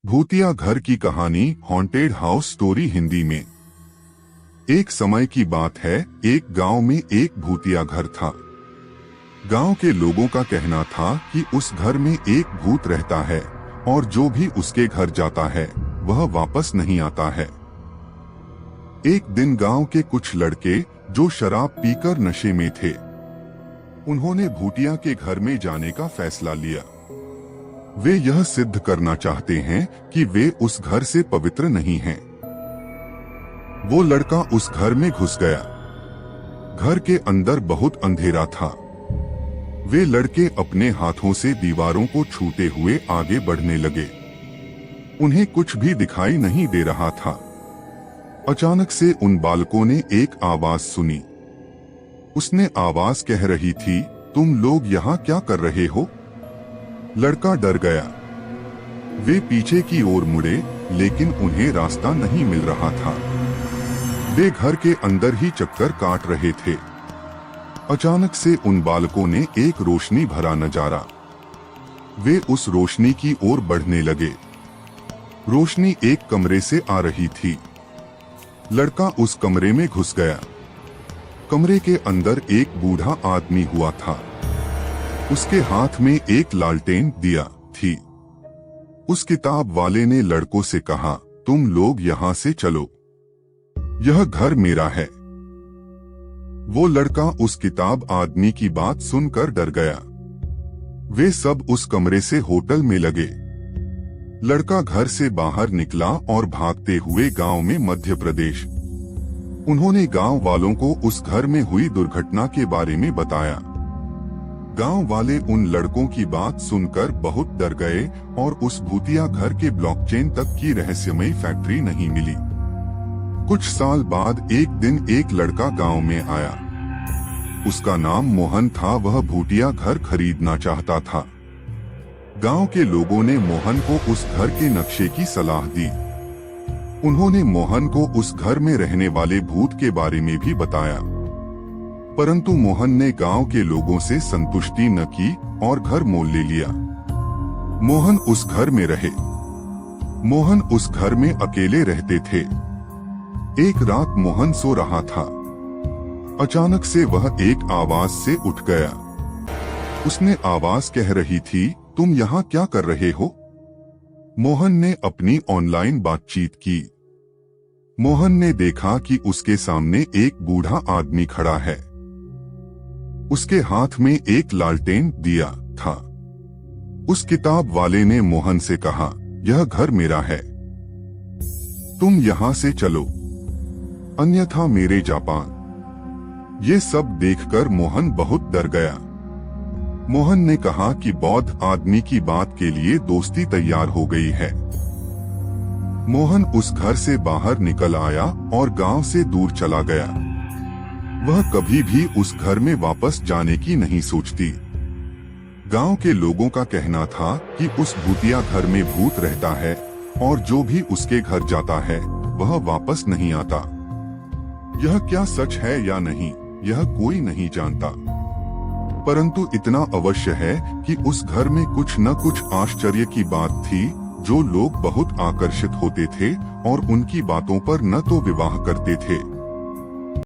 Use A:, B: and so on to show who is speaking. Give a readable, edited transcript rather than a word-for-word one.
A: भूतिया घर की कहानी हॉन्टेड हाउस स्टोरी हिंदी में। एक समय की बात है, एक गांव में एक भूतिया घर था। गांव के लोगों का कहना था कि उस घर में एक भूत रहता है और जो भी उसके घर जाता है वह वापस नहीं आता है। एक दिन गांव के कुछ लड़के जो शराब पीकर नशे में थे, उन्होंने भूतिया के घर में जाने का फैसला लिया। वे यह सिद्ध करना चाहते हैं कि वे उस घर से पवित्र नहीं हैं। वो लड़का उस घर में घुस गया। घर के अंदर बहुत अंधेरा था। वे लड़के अपने हाथों से दीवारों को छूते हुए आगे बढ़ने लगे। उन्हें कुछ भी दिखाई नहीं दे रहा था। अचानक से उन बालकों ने एक आवाज सुनी। उसने आवाज कह रही थी, तुम लोग यहाँ क्या कर रहे हो? लड़का डर गया। वे पीछे की ओर मुड़े, लेकिन उन्हें रास्ता नहीं मिल रहा था। वे घर के अंदर ही चक्कर काट रहे थे। अचानक से उन बालकों ने एक रोशनी भरा नजारा। वे उस रोशनी की ओर बढ़ने लगे। रोशनी एक कमरे से आ रही थी। लड़का उस कमरे में घुस गया। कमरे के अंदर एक बूढ़ा आदमी हुआ था। उसके हाथ में एक लालटेन दिया थी। उस किताब वाले ने लड़कों से कहा, तुम लोग यहाँ से चलो, यह घर मेरा है। वो लड़का उस किताब आदमी की बात सुनकर डर गया। वे सब उस कमरे से होटल में लगे। लड़का घर से बाहर निकला और भागते हुए गांव में मध्य प्रदेश। उन्होंने गांव वालों को उस घर में हुई दुर्घटना के बारे में बताया। गांव वाले उन लड़कों की बात सुनकर बहुत डर गए और उस भूतिया घर के ब्लॉकचेन तक की रहस्यमयी फैक्ट्री नहीं मिली। कुछ साल बाद एक दिन एक लड़का गांव में आया। उसका नाम मोहन था। वह भूतिया घर खरीदना चाहता था। गांव के लोगों ने मोहन को उस घर के नक्शे की सलाह दी। उन्होंने मोहन को उस घर में रहने वाले भूत के बारे में भी बताया, परंतु मोहन ने गांव के लोगों से संतुष्टि न की और घर मोल ले लिया। मोहन उस घर में रहे। मोहन उस घर में अकेले रहते थे। एक रात मोहन सो रहा था। अचानक से वह एक आवाज से उठ गया। उसने आवाज कह रही थी, तुम यहाँ क्या कर रहे हो? मोहन ने अपनी ऑनलाइन बातचीत की। मोहन ने देखा कि उसके सामने एक बूढ़ा आदमी खड़ा है। उसके हाथ में एक लालटेन दिया था। उस किताब वाले ने मोहन से कहा, यह घर मेरा है, तुम यहाँ से चलो, अन्यथा मेरे जापान। ये सब देखकर मोहन बहुत डर गया। मोहन ने कहा कि बौद्ध आदमी की बात के लिए दोस्ती तैयार हो गई है। मोहन उस घर से बाहर निकल आया और गांव से दूर चला गया। वह कभी भी उस घर में वापस जाने की नहीं सोचती। गांव के लोगों का कहना था कि उस भूतिया घर में भूत रहता है और जो भी उसके घर जाता है वह वापस नहीं आता। यह क्या सच है या नहीं, यह कोई नहीं जानता, परंतु इतना अवश्य है कि उस घर में कुछ न कुछ आश्चर्य की बात थी। जो लोग बहुत आकर्षित होते थे और उनकी बातों पर न तो विवाह करते थे